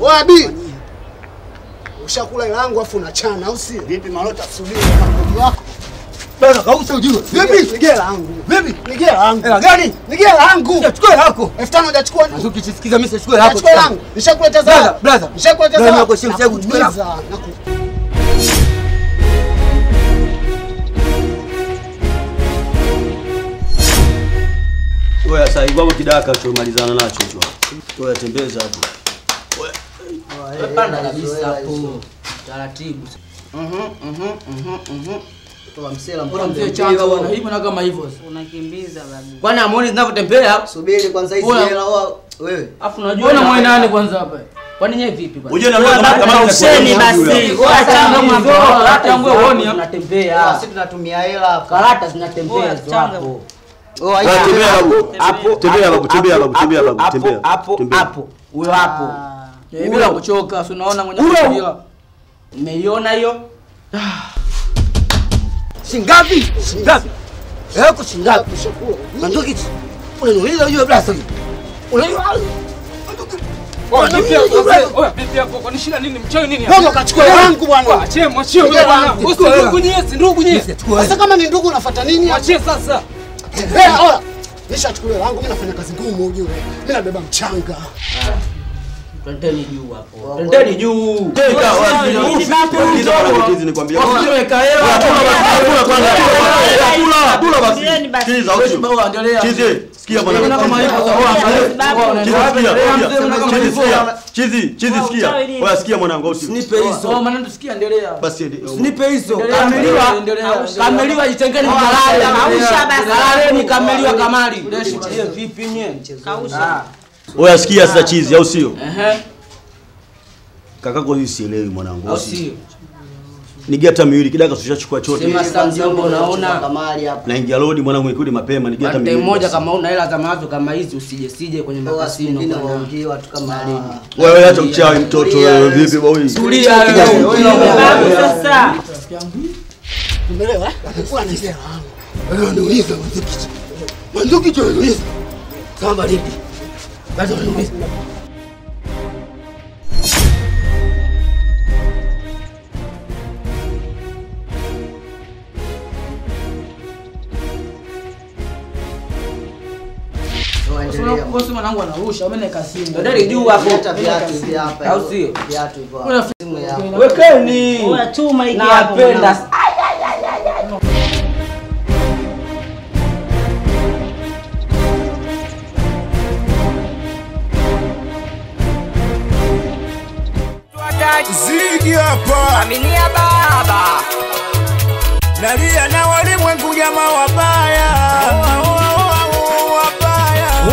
Oya bi. Ushakula ilangu afu unachana au si? Vipi Malota subiri na wako? Bwana kausa ujue. Vipi? Nigea langu. Vipi? Nigea langu. Hela gani? Nigea langu. Chukua lako. 5000 hujachukua nini? Azuki chisikiza mimi sichukue lako. Chukua langu. Nishakuleta zawadi. Brother. Nishakuleta Brother, zawadi. nako shemsi yangu chukua lako. Oya sasa hivi hapo kidaka tumalizana nacho hicho. Oya tembeza hapo. Oya panda kabisa hapo. Taratibu. Toa msela mbona mzee changa bwana hivi na kama hivyo. Unakimbiza babu. Kwani amuoni zinavyotembea? Subiri kwanza hizi hela wewe. Afu unajua na mwe nani kwanza hapa? Kwani nyewe vipi bwana? Unajua na kama useni basi. Changa mambo. Hata ngwe uone tunatembea. Sisi tunatumia hela hapa. Karata zinatembea hapo. Hapo. Huyo hapo. Bila kuchoka, si unaona mwenye mpira. Umeiona hiyo? Shingapi? Shingapi? Yako shingapi? Mandoki. Unaniuliza hiyo brasa. Oya, vipi hapo? Kwani shida nini? Mchawi nini hapo? Wewe kachukua yangu bwana. Achie mwachie huyo bwana. Ndugu nyie, si ndugu nyie. Sasa kama ni ndugu unafuata nini? Mwachie sasa. Tembea ola. Nishachukua yangu mimi nafanya kazi ngumu ujue. Mimi nabeba mchanga. Twendeni juu hapo. Twendeni juu. Teka wapi? Nikwambia. Usiweka hela. Kula basi. Sikiliza au Chizi, sikia bwana. Chizi, sikia. Oya sikia mwanangu au Nipe hizo. Oh maana tusikia endelea. Basi nipe hizo. Kameliwa jitengeni mkalale. Kausha basi. Kalaleni kameliwa kamali. Vipi nyewe? Kausha. Oya sikia sasa Chizi au sio? Kakako hii sielewi mwanangu. Au sio? Nigeta miwili kidaka tushachukua chote. Sema stanzi yangu unaona. Naingia road mwanangu ikudi mapema nigeta miwili. Mmoja kama una hela za mawazo kama hizi usije kwenye makasino waongee watu kama hali. Wewe acha mchawi mtoto wewe vipi boy? Tulia wewe. Sasa. Umeelewa? Atakuwa anasema wangu. Wewe unauliza Manduki. Manduki tu unauliza. Kama lipi? Bado unauliza. Kwa sababu mwanangu anarusha, mimi naeka simu. Ndio juu hapo. Hata viatu hivi hapa. Au sio? Viatu hivyo. Wekeni. Oya chuma hiki hapo. Napenda. Zigi hapa. Aminia baba. Nalia na walimwengu jamaa wabaya.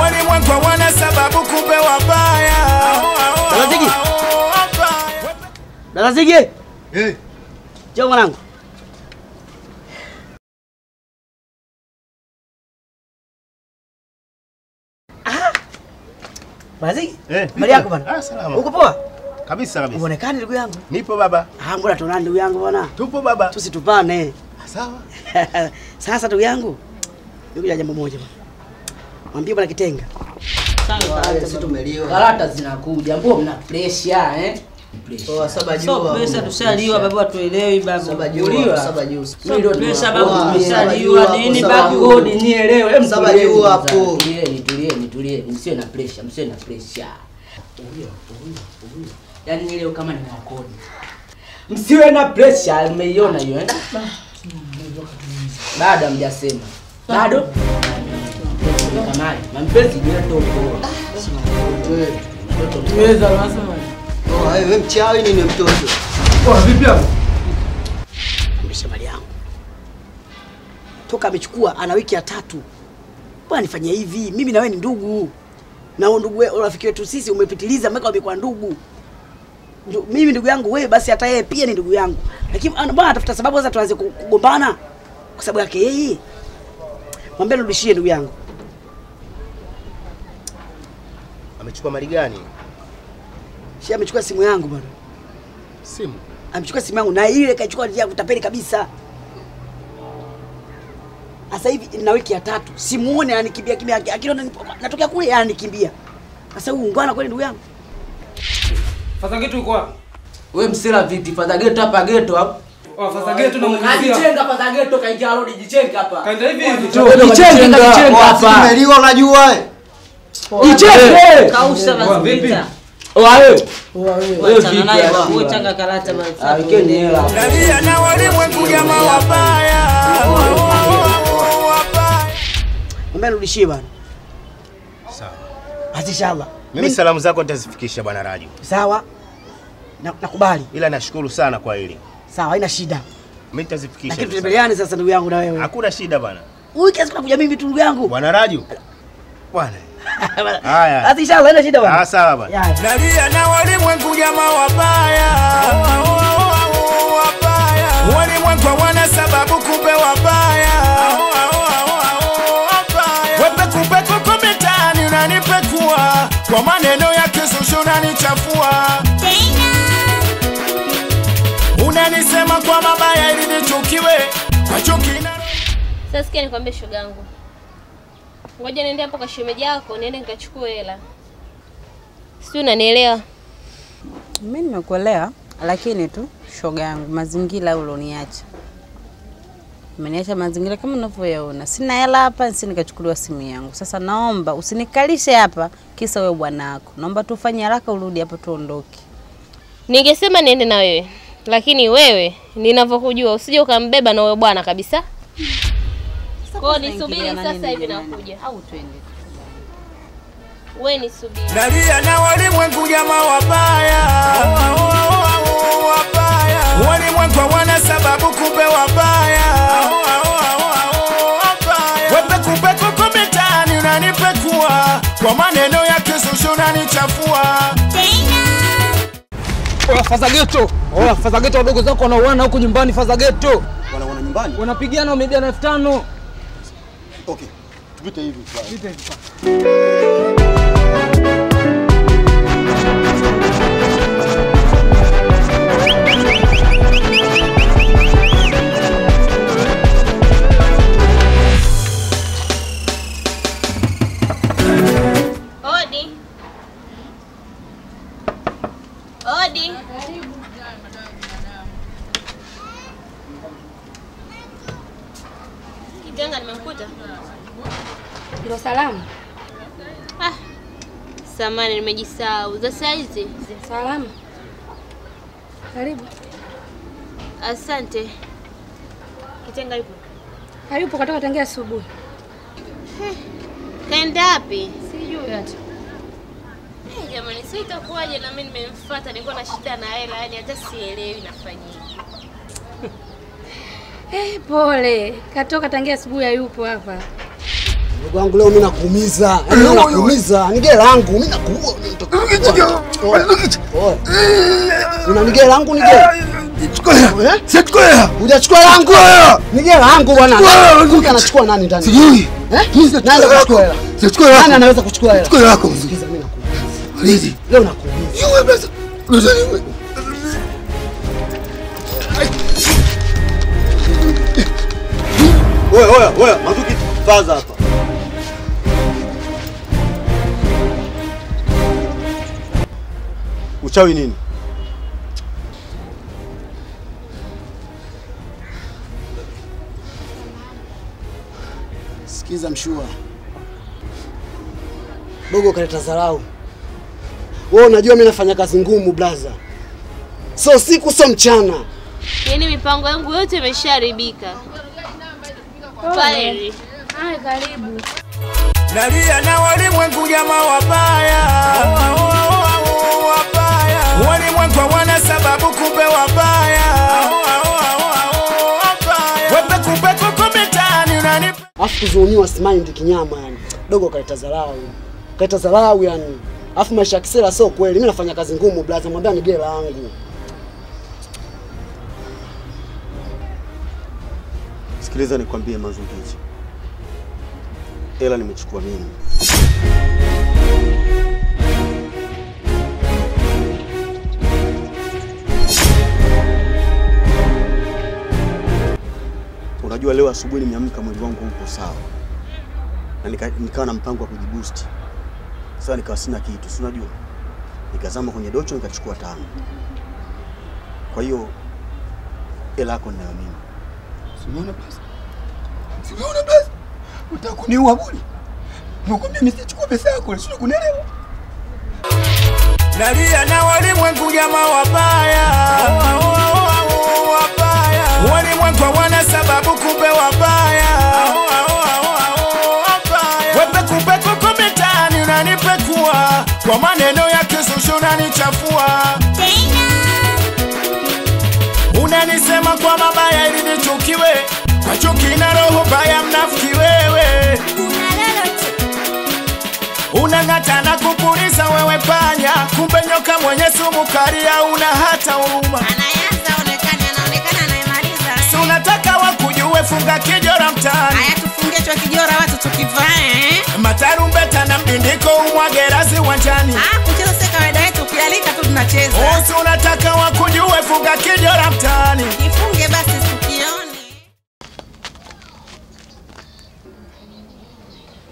Walimwengu wana sababu kumbe wabaya. Zigi. Dada Zigi. Njoo mwanangu. Bazigi? Mali yako bwana. Salama. Uko poa? Kabisa. Uonekane ndugu yangu. Nipo baba. Mbona tunaona ndugu yangu bwana? Tupo baba. Tusitupane. Sawa. Sasa ndugu yangu. Nikuja jambo moja bwana. Mwambie bwana Kitenga. Sisi tumeliwa. Karata zinakuja. Mbona mna pressure Poa saba juu. So pesa tushaliwa babu atuelewi babu. Saba juu. Mimi ndio pesa babu tumeshaliwa nini babu kodi nielewe. Saba juu hapo. Tulieni. Msiwe na pressure. Yaani leo kama ni kodi. Msiwe na pressure, umeiona hiyo Bado hamjasema. Bado? Kamali, mampenzi jina toko. Tuweza lazima. Wewe mchawi nini mtoto? Vipi hapo? Nimesha mali yangu. Toka amechukua ana wiki ya 3. Bwana nifanyia hivi, mimi na wewe ni ndugu. Na ndugu wewe rafiki wetu sisi umepitiliza mpaka umekuwa ndugu. Mimi ndugu yangu wewe basi hata yeye pia ni ndugu yangu. Lakini bwana atafuta sababu sasa tuanze kugombana kwa sababu yake yeye. Mwambie nirudishie ndugu yangu. Amechukua mali gani? Amechukua simu yangu bwana. Simu? Amechukua simu yangu na ile kaichukua njia kutapeli kabisa. Sasa hivi na wiki ya 3 simuone anikimbia akiona natokea kule anikimbia. Sasa huyu ungwana kweli ndugu yangu. Faza geto yuko wapi? Wewe msela vipi? Faza geto hapa geto hapo. Oh, faza geto na mwenyewe. Ajichenga faza geto kaingia road jichenga hapa. Kaenda hivi hivi. Jichenga hapa. Tumeliwa unajua wewe. Jichenga. Kausha basi. Wewe vipi? Wewe changa karata basi. Weekend hela. Nalia na walimwengu jamaa wabaya. Mbona nirudishie bwana? Sawa. Basi inshallah. Mimi salamu zako nitazifikisha bwana Raju. Sawa. Nakubali. Ila nashukuru sana kwa hili. Sawa, haina shida. Mimi nitazifikisha. Lakini tutembeleane sasa ndugu yangu na wewe. Hakuna shida bwana. Wewe kiasi unakuja mimi tu ndugu yangu. Bwana Raju. Bwana. Haya. Basi inshallah haina shida bwana. Sawa bwana. Nalia na walimwengu jamaa wabaya. Walimwengu wana sababu kumbe wabaya. Wepe kumbe kuko mitani unanipekua. Kwa maneno ya kizushu unanichafua. Unanisema kwa mabaya ili nichukiwe. Kwa chuki na Sasa sikia nikwambie shoga yangu. Ngoja niende hapo kwa shemeji yako, niende nikachukue hela. Si unanielewa? Mimi nimekuelewa, lakini tu shoga yangu mazingira uloniacha. Umeniacha mazingira kama unavyoyaona. Sina hela hapa, nisi nikachukuliwa simu yangu. Sasa naomba usinikalishe hapa kisa wewe bwanako. Naomba tu ufanye haraka urudi hapa tuondoke. Ningesema niende na wewe, lakini wewe ninavyokujua usije ukambeba na wewe bwana kabisa. Kwa nisubiri sasa hivi nakuja. Au twende. Wewe nisubiri. Nalia na walimwengu jamaa wabaya. Walimwengu wana sababu kumbe wabaya. Wepe kumbe kuko mitani unanipekua. Kwa maneno ya kizushu unanichafua. Faza geto. Faza geto wadogo zako wanauana huko nyumbani Faza geto. Wanaona nyumbani? Wanapigana wameibiana 5000. Okay. Tupite hivi. Tupite hivi. Odi. Odi. Kijana nimemkuta. Ndio salamu. Samani nimejisahau. Za saizi. Salamu. Karibu. Asante. Kitenga yupo? Hayupo, katoka tangia asubuhi. Kaenda wapi? Sijui hata. Jamani, sio itakuwaje na mimi nimemfuata, nilikuwa na shida na hela, yani hata sielewi nafanyije. Pole. Katoka tangia asubuhi hayupo hapa. Ndugu wangu leo mimi nakuumiza. Mimi nakuumiza. Ni gela langu, mimi nakuua. Una gela langu ni gela. Chukua. Hujachukua langu. Ni gela langu bwana. Huyu anachukua nani ndani? Sijui. Nani anachukua hela? Chukua lako. Nani anaweza kuchukua hela? Chukua lako. Sikiza mimi nakuumiza. Alizi. Leo nakuumiza. Yule pesa. Oya, mazuki faza hapa. Uchawi nini? Sikiza mshua. Dogo kaleta dharau. Wewe unajua mimi nafanya kazi ngumu blaza. So siku so mchana. Yaani mipango yangu yote imeshaharibika. Pale. Hai, karibu. Nalia na walimwengu jamaa wabaya. Walimwengu wana sababu kumbe wabaya. Wepe kumbe kuko mitani unanipa. Afu kuzuniwa smile kinyama yani. Dogo kaleta dharau. Kaleta dharau yani. Afu maisha kisela sio kweli. Mimi nafanya kazi ngumu blaza, mwambia ni gela langu. Sikiliza nikwambie Mazungiji. Hela nimechukua mimi. Unajua leo asubuhi nimeamka mwili wangu uko sawa. Na nikawa na mpango wa kujiboost. Sasa nikawa sina kitu, si unajua? nikazama kwenye docho nikachukua 5. Kwa hiyo hela yako ninayo mimi. Simuona pesa. Simuona pesa. Utakuniua bure. Nakwambia mimi sichukua pesa yako, sio kunielewa. Nalia na walimwengu jamaa wabaya. Wabaya. Walimwengu wana sababu kumbe wabaya. Wepekupeku kumitani unanipekua. Kwa maneno ya kizushu unanichafua. Unanisema kwa mabaya ili nichukiwe. Kwa chuki na roho mbaya mnafiki wewe. Unang'ata na kupuliza wewe panya. Kumbe nyoka mwenye sumu kali una hata huruma. Anaanza anaonekana anayemaliza. Si unataka wakujue funga kijora mtaani. Haya tufunge chwa kijora watu tukivae. Matarumbeta na mdindiko umwage razi uwanjani. Kucheza si kawaida yetu, kialika tu tunacheza. Si unataka wakujue funga kijora mtaani. Nifunge basi sikioni.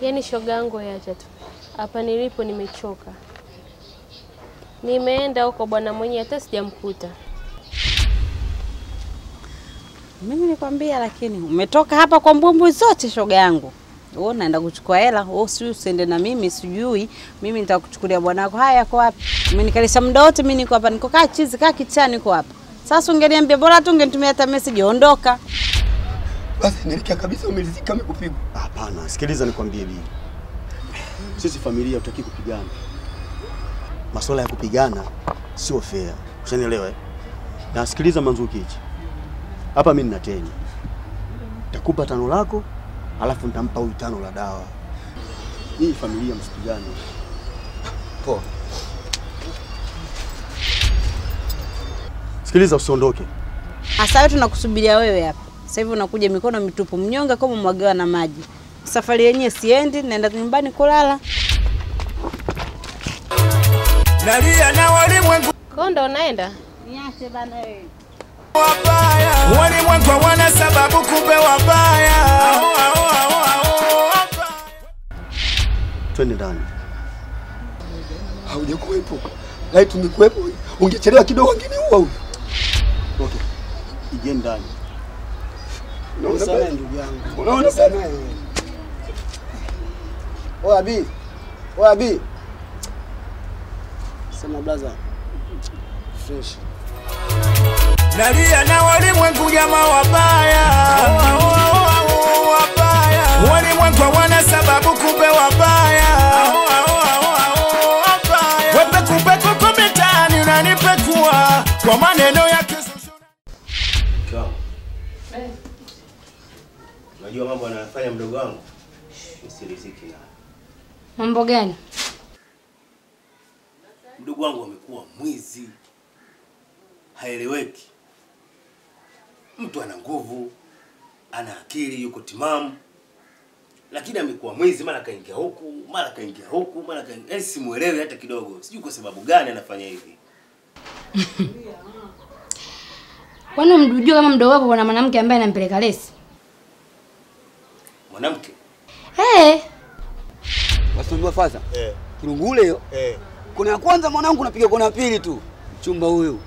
Yaani shoga yangu yaacha tu. Hapa nilipo nimechoka. Nimeenda huko bwana mwenye hata sijamkuta. Mimi nikwambia, lakini umetoka hapa kwa mbwembwe zote shoga yangu. Wewe unaenda kuchukua hela, wewe usiende na mimi sijui. Mimi nitakuchukulia bwana wako. Haya yako wapi? Umenikalisha muda wote mimi niko hapa, niko kaa chizi kaa kichani niko hapa. Sasa ungeniambia bora tu ungenitumia hata message ondoka. Basi nilikia kabisa umelizika mimi kupigwa. Hapana, sikiliza nikwambie bibi. Sisi familia tutaki kupigana. Masuala ya kupigana sio fair. Ushanielewa eh? Na sikiliza Manzuki hichi. Hapa mimi nina 10. Nitakupa 5 lako, alafu nitampa huyu 5 la dawa. Hii familia msipigane. Poa. Sikiliza usiondoke. Sasa wewe tunakusubiria wewe hapa. Sasa hivi unakuja mikono mitupu mnyonge kama mwagewa na maji. Safari yenyewe siendi, naenda nyumbani kulala. Nalia na walimwengu. Kondo unaenda? Niache bana wewe. Wabaya. Walimwengu wana sababu kumbe wabaya. Twende ndani. Haujakuwepo. Lai tungekuwepo, ungechelewa kidogo ungeniua huyu. Okay. Ije ndani. Unaona sana ndugu yangu. Unaona sana wewe. Oya Bi. Sema blaza. Fresh. Nalia na walimwengu jamaa wabaya. Wabaya. Walimwengu wana sababu kumbe wabaya. Wepekupeku kumitani unanipekua. Kwa maneno ya kizushu. Unajua mambo anayofanya mdogo wangu? Msiriziki na. Mambo gani? Mdogo wangu amekuwa mwizi. Haeleweki. Mtu ana nguvu, ana akili, yuko timamu. Lakini amekuwa mwizi, mara kaingia huku, mara kaingia huku, mara kaingia. Simuelewi hata kidogo. Sijui kwa sababu gani anafanya hivi. Kwani mjujua kama mdogo wako kuna mwanamke ambaye anampeleka lesi? Mwanamke? Wasijua faza. Kirungule hiyo. Kuna ya kwanza mwanangu napiga kona ya pili tu. Chumba huyo.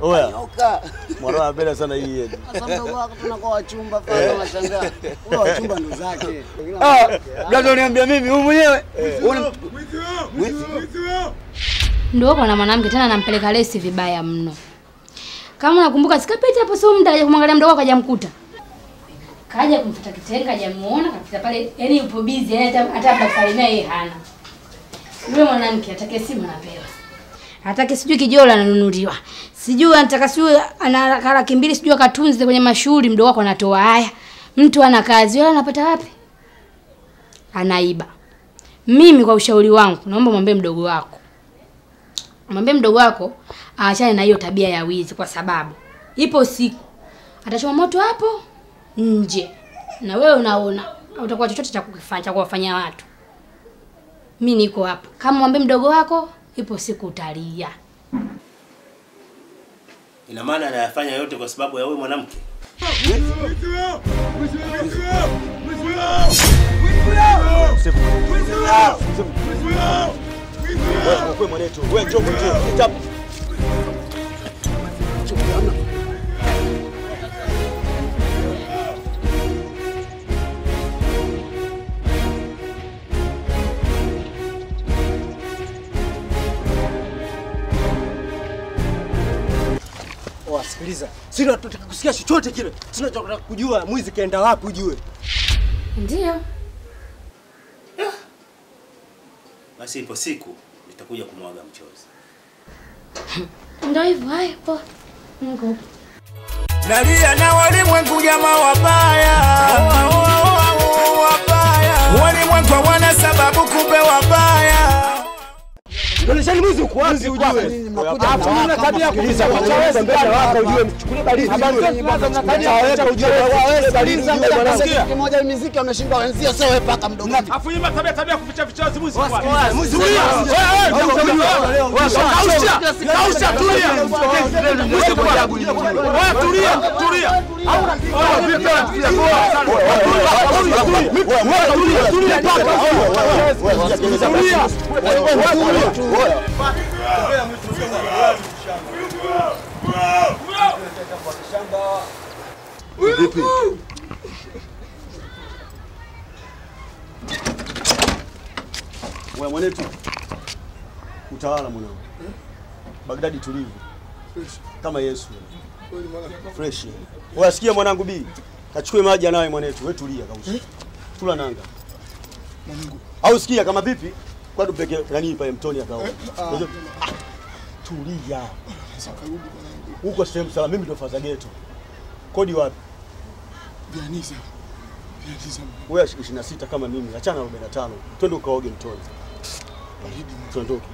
Oya. Mwana anapenda sana hii yetu. Sasa mdogo wako tunakuwa wachumba faza unashangaa. Wewe wachumba ndo zake. Bado uniambia mimi wewe mwenyewe. Ndio wako na mwanamke tena anampeleka lesi vibaya mno. Kama unakumbuka sikapita hapo sio muda kaja kumwangalia mdogo wako hajamkuta. Kaja kumfuta kitenga hajamuona kapita pale, yani yupo busy, yani hata daftari naye hana. Yule mwanamke atake simu anapewa. Atake sijui kijola ananunuliwa. Sijui anataka sijui ana laki 2 sijui akatunze kwenye mashughuli mdogo wako anatoa haya. Mtu ana kazi, yule anapata wapi? Anaiba. Mimi kwa ushauri wangu naomba mwambie mdogo wako. Mwambie mdogo wako aachane na hiyo tabia ya wizi kwa sababu ipo siku atachoma moto hapo nje. Na wewe unaona utakuwa chochote cha kukifanya cha kuwafanyia watu. Mimi niko hapa. Kama mwambie mdogo wako ipo siku utalia. Ina maana anayafanya yote kwa sababu ya wewe mwanamke? Wewe kwa mwanetu. Wewe njoo njoo. Tap. Sikiliza. Sisi tunataka kusikia chochote kile. Sina tunataka kujua mwizi kaenda wapi ujue. Ndio. Basi ipo siku nitakuja kumwaga mchozi. Ndio hivyo haya poa. Mungu. Nalia na walimwengu jamaa wabaya. Wabaya. Walimwengu wana sababu kumbe wabaya. Ndio mwizi uko wapi ujue. Hapo mna tabia kuuliza kwa mbele wako ujue mchukulie baridi. Habari kwanza mna tabia waweka ujue wewe baridi ujue bwana. Kimoja muziki ameshinda wenzio sio wewe paka mdogo. Afu yima tabia kuficha vichozi mwizi kwa. Mwizi huyo. Wewe kausha tulia. Mwizi kwa ajabu. Wewe tulia. Vipi? Wewe mwanetu. Utawala mwanangu. Baghdadi tulivu. Kama Yesu. Fresh. Wewe sikia mwanangu B. Kachukue maji anawe mwanetu. Wewe tulia kausi. Tula nanga. Mwanangu. Au sikia kama vipi? Kwa tupeke nani pale mtoni akao. Tulia. Huko sehemu salama mimi ndo faza geto. Kodi wapi? Bianiza. Wewe 26 kama mimi, achana 45. Twende ukaoge mtoni. Tuondoke.